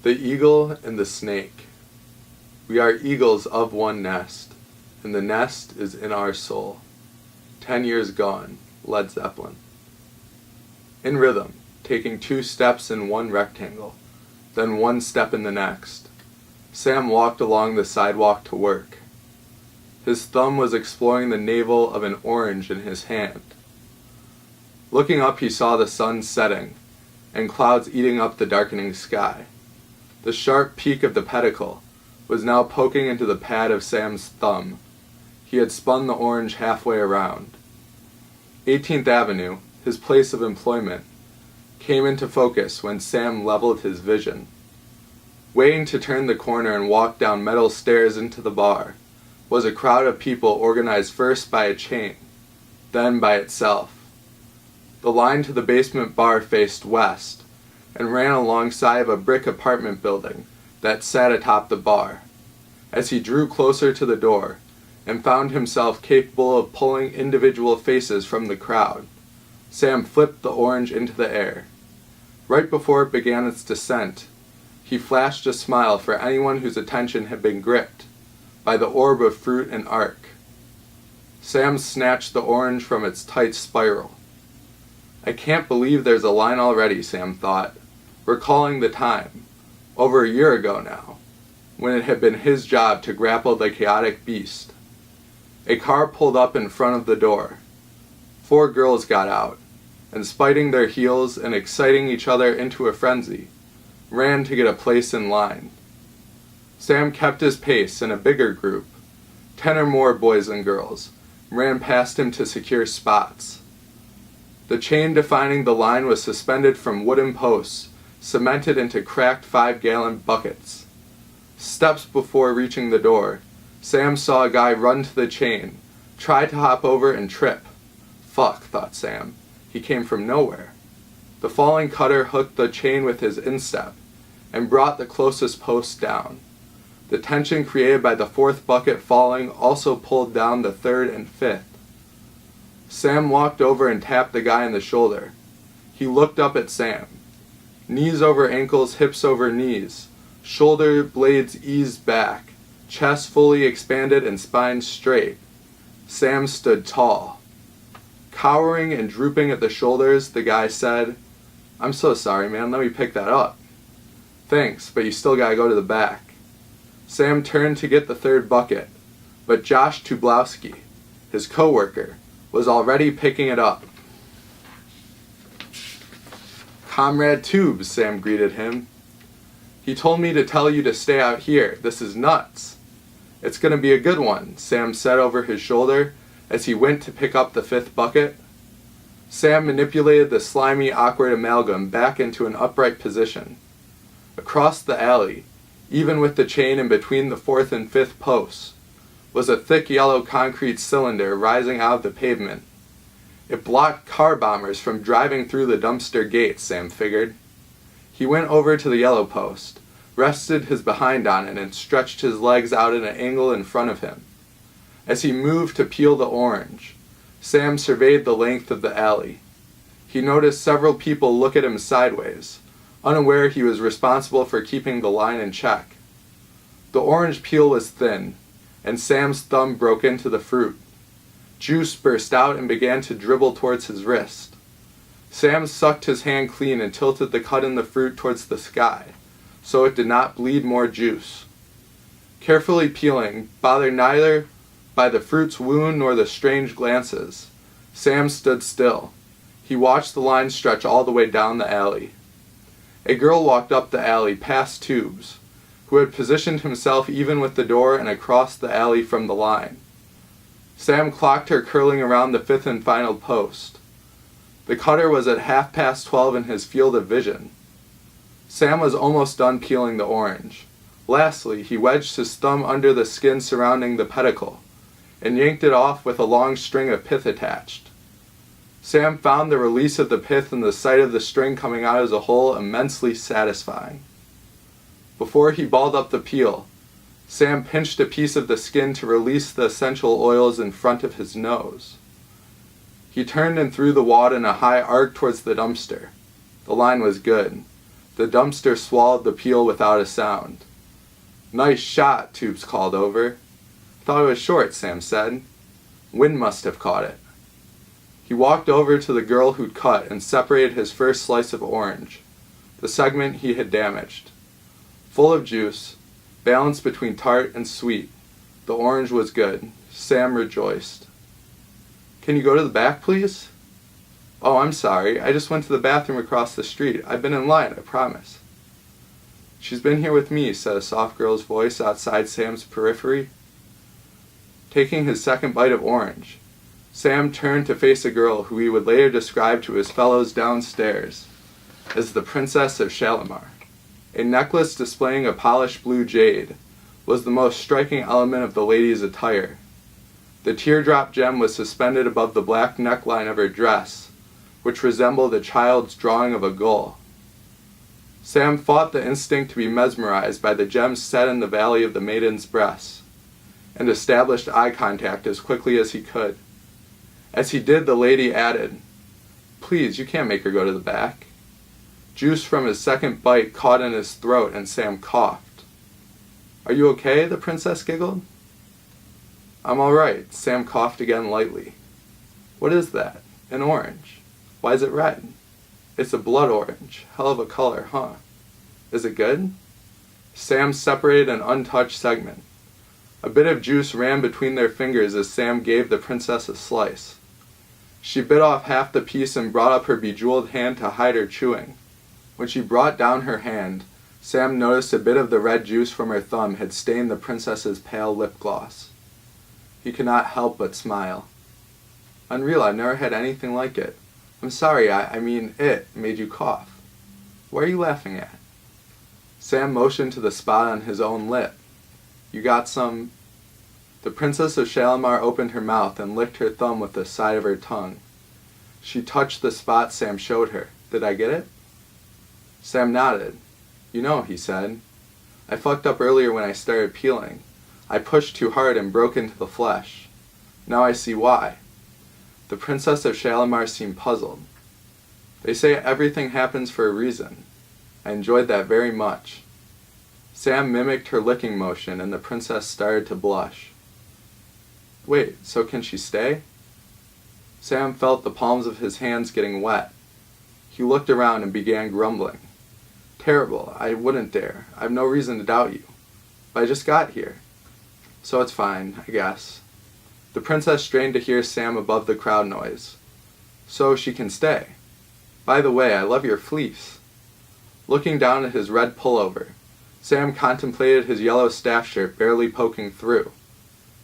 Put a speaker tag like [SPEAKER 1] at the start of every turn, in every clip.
[SPEAKER 1] The Eagle and the Snake. We are eagles of one nest, and the nest is in our soul. 10 years gone, Led Zeppelin. In rhythm, taking 2 steps in one rectangle, then 1 step in the next, Sam walked along the sidewalk to work. His thumb was exploring the navel of an orange in his hand. Looking up, he saw the sun setting, and clouds eating up the darkening sky. The sharp peak of the pedicle was now poking into the pad of Sam's thumb. He had spun the orange halfway around. 18th Avenue, his place of employment, came into focus when Sam leveled his vision. Waiting to turn the corner and walk down metal stairs into the bar was a crowd of people organized first by a chain, then by itself. The line to the basement bar faced west and ran alongside of a brick apartment building that sat atop the bar. As he drew closer to the door and found himself capable of pulling individual faces from the crowd, Sam flipped the orange into the air. Right before it began its descent, he flashed a smile for anyone whose attention had been gripped by the orb of fruit and arc. Sam snatched the orange from its tight spiral. I can't believe there's a line already, Sam thought, recalling the time, over a year ago now, when it had been his job to grapple the chaotic beast. A car pulled up in front of the door. 4 girls got out, and spiting their heels and exciting each other into a frenzy, ran to get a place in line. Sam kept his pace, and a bigger group, 10 or more boys and girls, ran past him to secure spots. The chain defining the line was suspended from wooden posts, cemented into cracked 5-gallon buckets. Steps before reaching the door, Sam saw a guy run to the chain, try to hop over and trip. Fuck, thought Sam. He came from nowhere. The falling cutter hooked the chain with his instep and brought the closest post down. The tension created by the 4th bucket falling also pulled down the 3rd and 5th. Sam walked over and tapped the guy on the shoulder. He looked up at Sam. Knees over ankles, hips over knees. Shoulder blades eased back. Chest fully expanded and spine straight. Sam stood tall. Cowering and drooping at the shoulders, the guy said, "I'm so sorry, man. Let me pick that up." "Thanks, but you still gotta go to the back." Sam turned to get the 3rd bucket, but Josh Tublowski, his co-worker, was already picking it up. "Comrade Tubes," Sam greeted him. "He told me to tell you to stay out here. This is nuts." "It's gonna be a good one," Sam said over his shoulder as he went to pick up the 5th bucket. Sam manipulated the slimy, awkward amalgam back into an upright position. Across the alley, even with the chain in between the 4th and 5th posts, was a thick yellow concrete cylinder rising out of the pavement. It blocked car bombers from driving through the dumpster gates, Sam figured. He went over to the yellow post, rested his behind on it, and stretched his legs out at an angle in front of him. As he moved to peel the orange, Sam surveyed the length of the alley. He noticed several people look at him sideways, unaware he was responsible for keeping the line in check. The orange peel was thin, and Sam's thumb broke into the fruit. Juice burst out and began to dribble towards his wrist. Sam sucked his hand clean and tilted the cut in the fruit towards the sky, so it did not bleed more juice. Carefully peeling, bothered neither by the fruit's wound nor the strange glances, Sam stood still. He watched the line stretch all the way down the alley. A girl walked up the alley past Tubes, who had positioned himself even with the door and across the alley from the line. Sam clocked her curling around the 5th and final post. The cutter was at 12:30 in his field of vision. Sam was almost done peeling the orange. Lastly, he wedged his thumb under the skin surrounding the pedicle and yanked it off with a long string of pith attached. Sam found the release of the pith and the sight of the string coming out as a whole immensely satisfying. Before he balled up the peel, Sam pinched a piece of the skin to release the essential oils in front of his nose. He turned and threw the wad in a high arc towards the dumpster. The line was good. The dumpster swallowed the peel without a sound. "Nice shot," Tubes called over. "Thought it was short," Sam said. "Wind must have caught it." He walked over to the girl who'd cut and separated his first slice of orange, the segment he had damaged. Full of juice, balanced between tart and sweet, the orange was good. Sam rejoiced. "Can you go to the back, please?" "Oh, I'm sorry. I just went to the bathroom across the street. I've been in line, I promise." "She's been here with me," said a soft girl's voice outside Sam's periphery. Taking his second bite of orange, Sam turned to face a girl who he would later describe to his fellows downstairs as the Princess of Shalimar. A necklace displaying a polished blue jade was the most striking element of the lady's attire. The teardrop gem was suspended above the black neckline of her dress, which resembled a child's drawing of a gull. Sam fought the instinct to be mesmerized by the gem set in the valley of the maiden's breasts, and established eye contact as quickly as he could. As he did, the lady added, "Please, you can't make her go to the back." Juice from his second bite caught in his throat and Sam coughed. "Are you okay?" the princess giggled. "I'm all right." Sam coughed again lightly. "What is that? An orange. Why is it red?" "It's a blood orange. Hell of a color, huh? Is it good?" Sam separated an untouched segment. A bit of juice ran between their fingers as Sam gave the princess a slice. She bit off half the piece and brought up her bejeweled hand to hide her chewing. When she brought down her hand, Sam noticed a bit of the red juice from her thumb had stained the princess's pale lip gloss. He could not help but smile. "Unreal, I've never had anything like it. I'm sorry, I mean it made you cough. What are you laughing at?" Sam motioned to the spot on his own lip. "You got some..." The Princess of Shalimar opened her mouth and licked her thumb with the side of her tongue. She touched the spot Sam showed her. "Did I get it?" Sam nodded. "You know," he said, "I fucked up earlier when I started peeling. I pushed too hard and broke into the flesh. Now I see why." The Princess of Shalimar seemed puzzled. "They say everything happens for a reason. I enjoyed that very much." Sam mimicked her licking motion and the princess started to blush. "Wait, so can she stay?" Sam felt the palms of his hands getting wet. He looked around and began grumbling. "Terrible, I wouldn't dare. I've no reason to doubt you. But I just got here. So it's fine, I guess." The princess strained to hear Sam above the crowd noise. "So she can stay. By the way, I love your fleece." Looking down at his red pullover, Sam contemplated his yellow staff shirt barely poking through.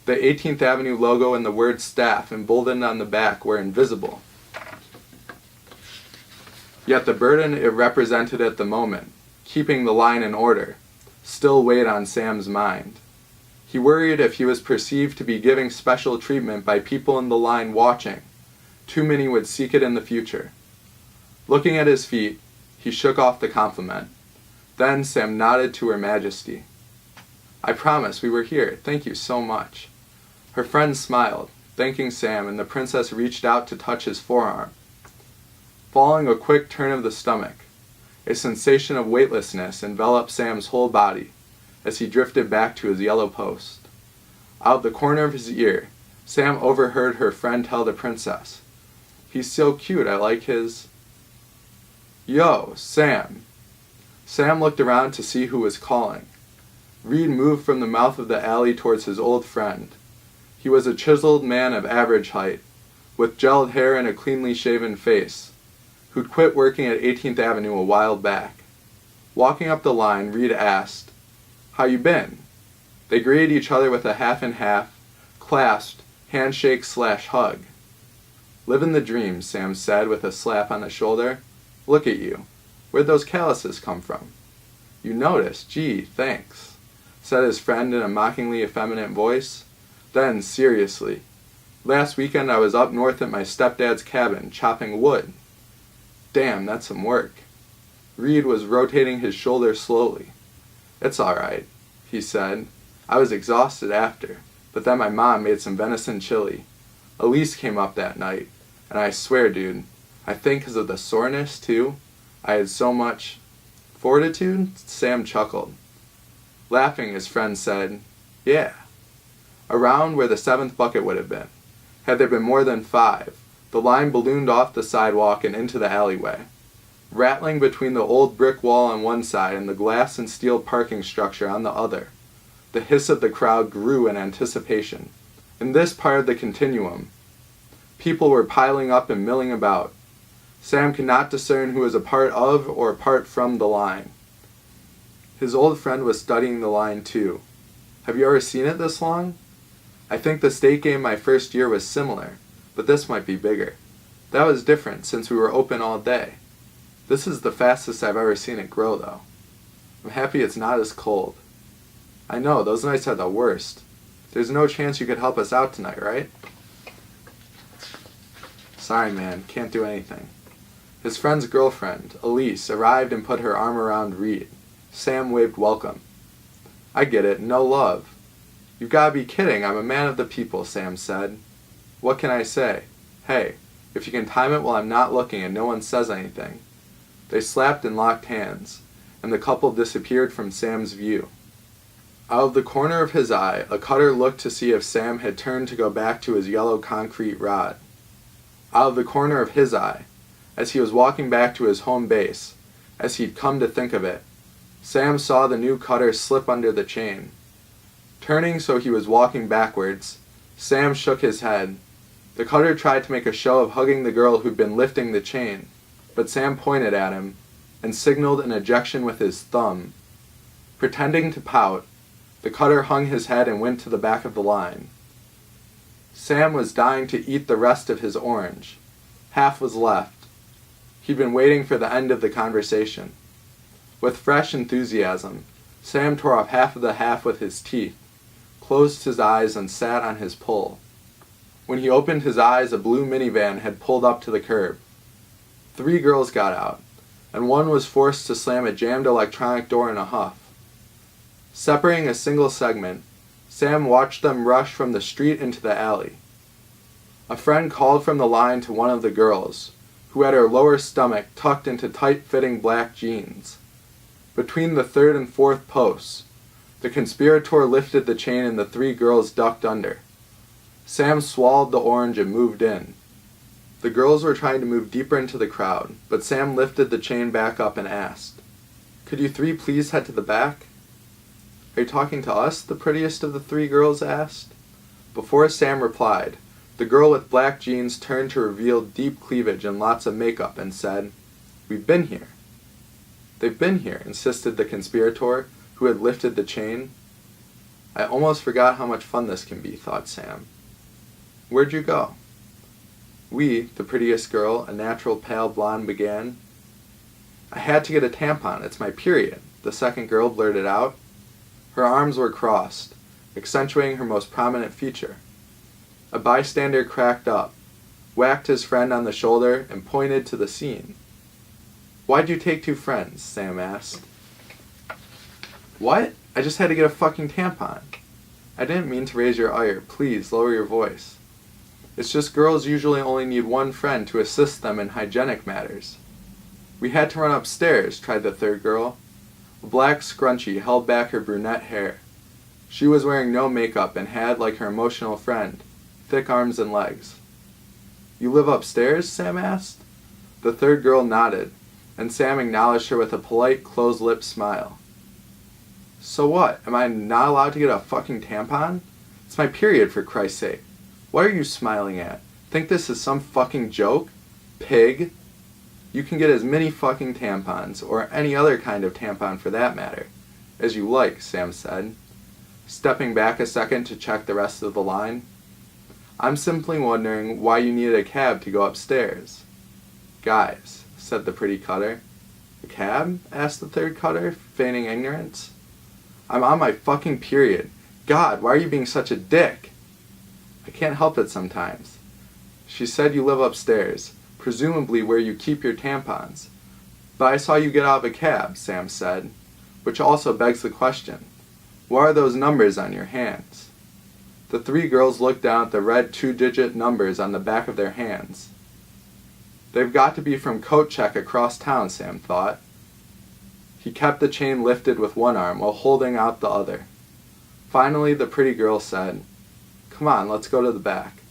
[SPEAKER 1] The 18th Avenue logo and the word staff emboldened on the back were invisible. Yet the burden it represented at the moment, keeping the line in order, still weighed on Sam's mind. He worried if he was perceived to be giving special treatment by people in the line watching, too many would seek it in the future. Looking at his feet, he shook off the compliment. Then Sam nodded to Her Majesty. "I promise we were here. Thank you so much." Her friend smiled, thanking Sam, and the princess reached out to touch his forearm. Following a quick turn of the stomach, a sensation of weightlessness enveloped Sam's whole body as he drifted back to his yellow post. Out the corner of his ear, Sam overheard her friend tell the princess, "He's so cute, I like his..." "Yo, Sam!" Sam looked around to see who was calling. Reed moved from the mouth of the alley towards his old friend. He was a chiseled man of average height, with gelled hair and a cleanly shaven face, who'd quit working at 18th Avenue a while back. Walking up the line, Reed asked, "How you been?" They greeted each other with a half and half, clasped, handshake/hug. "Living the dream," Sam said with a slap on the shoulder. "Look at you. Where'd those calluses come from?" "You noticed? Gee, thanks," said his friend in a mockingly effeminate voice. Then, seriously, "Last weekend I was up north at my stepdad's cabin, chopping wood." "Damn, that's some work." Reed was rotating his shoulders slowly. "It's all right," he said. "I was exhausted after, but then my mom made some venison chili. Elise came up that night, and I swear, dude, I think 'cause of the soreness, too, I had so much..." Fortitude? Sam chuckled. Laughing, his friend said, Yeah. Around where the 7th bucket would have been. Had there been more than 5, the line ballooned off the sidewalk and into the alleyway, rattling between the old brick wall on one side and the glass and steel parking structure on the other. The hiss of the crowd grew in anticipation. In this part of the continuum, people were piling up and milling about. Sam could not discern who was a part of or apart from the line. His old friend was studying the line too. Have you ever seen it this long? I think the state game my first year was similar, but this might be bigger. That was different since we were open all day. This is the fastest I've ever seen it grow though. I'm happy it's not as cold. I know, those nights are the worst. There's no chance you could help us out tonight, right? Sorry man, can't do anything. His friend's girlfriend, Elise, arrived and put her arm around Reed. Sam waved welcome. I get it, no love. You've got to be kidding, I'm a man of the people, Sam said. What can I say? Hey, if you can time it while I'm not looking and no one says anything. They slapped and locked hands, and the couple disappeared from Sam's view. Out of the corner of his eye, a cutter looked to see if Sam had turned to go back to his yellow concrete rod. Out of the corner of his eye, as he was walking back to his home base, as he'd come to think of it, Sam saw the new cutter slip under the chain. Turning so he was walking backwards, Sam shook his head. The cutter tried to make a show of hugging the girl who'd been lifting the chain, but Sam pointed at him and signaled an ejection with his thumb. Pretending to pout, the cutter hung his head and went to the back of the line. Sam was dying to eat the rest of his orange. Half was left. He'd been waiting for the end of the conversation. With fresh enthusiasm, Sam tore off half of the half with his teeth, closed his eyes, and sat on his pole. When he opened his eyes, a blue minivan had pulled up to the curb. 3 girls got out, and one was forced to slam a jammed electronic door in a huff. Separating a single segment, Sam watched them rush from the street into the alley. A friend called from the line to one of the girls, who had her lower stomach tucked into tight-fitting black jeans. Between the 3rd and 4th posts, the conspirator lifted the chain and the 3 girls ducked under. Sam swallowed the orange and moved in. The girls were trying to move deeper into the crowd, but Sam lifted the chain back up and asked, "Could you 3 please head to the back?" "Are you talking to us?" the prettiest of the 3 girls asked. Before Sam replied, the girl with black jeans turned to reveal deep cleavage and lots of makeup and said, "We've been here." "They've been here," insisted the conspirator, who had lifted the chain. I almost forgot how much fun this can be, thought Sam. "Where'd you go?" "We," the prettiest girl, a natural pale blonde, began. "I had to get a tampon, it's my period," the second girl blurted out. Her arms were crossed, accentuating her most prominent feature. A bystander cracked up, whacked his friend on the shoulder, and pointed to the scene. "Why'd you take 2 friends?" Sam asked. "What? I just had to get a fucking tampon." "I didn't mean to raise your ire. Please, lower your voice. It's just girls usually only need 1 friend to assist them in hygienic matters." "We had to run upstairs," tried the 3rd girl. A black scrunchie held back her brunette hair. She was wearing no makeup and had, like her emotional friend, thick arms and legs. "You live upstairs?" Sam asked. The 3rd girl nodded, and Sam acknowledged her with a polite, closed-lipped smile. "So what? Am I not allowed to get a fucking tampon? It's my period, for Christ's sake. What are you smiling at? Think this is some fucking joke? Pig? You can get as many fucking tampons, or any other kind of tampon for that matter, as you like," Sam said, stepping back a second to check the rest of the line. "I'm simply wondering why you needed a cab to go upstairs." "Guys," said the pretty cutter. "A cab?" asked the 3rd cutter, feigning ignorance. "I'm on my fucking period. God, why are you being such a dick?" "I can't help it sometimes. She said you live upstairs, presumably where you keep your tampons. But I saw you get out of a cab," Sam said, which also begs the question, what are those numbers on your hands? The 3 girls looked down at the red 2-digit numbers on the back of their hands. They've got to be from coat check across town, Sam thought. He kept the chain lifted with one arm while holding out the other. Finally, the pretty girl said, "Come on, let's go to the back."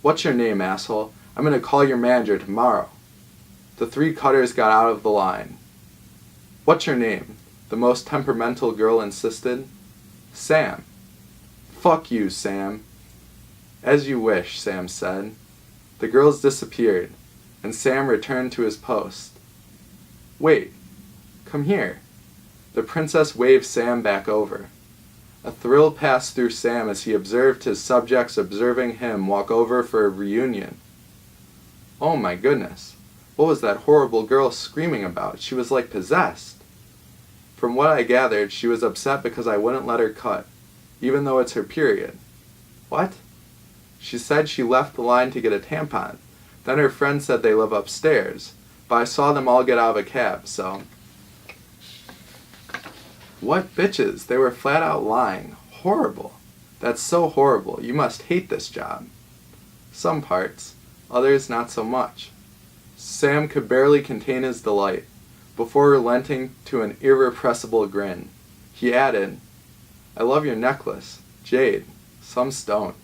[SPEAKER 1] "What's your name, asshole? I'm going to call your manager tomorrow." The three cutters got out of the line. "What's your name?" the most temperamental girl insisted. "Sam." "Fuck you, Sam." "As you wish," Sam said. The girls disappeared, and Sam returned to his post. "Wait, come here." The princess waved Sam back over. A thrill passed through Sam as he observed his subjects observing him walk over for a reunion. Oh my goodness, what was that horrible girl screaming about? She was like possessed. From what I gathered, she was upset because I wouldn't let her cut, even though it's her period. What? She said she left the line to get a tampon. Then her friend said they live upstairs, but I saw them all get out of a cab, so... What bitches? They were flat out lying. Horrible. That's so horrible. You must hate this job. Some parts. Others not so much. Sam could barely contain his delight, before relenting to an irrepressible grin. He added, "I love your necklace. Jade. Some stone."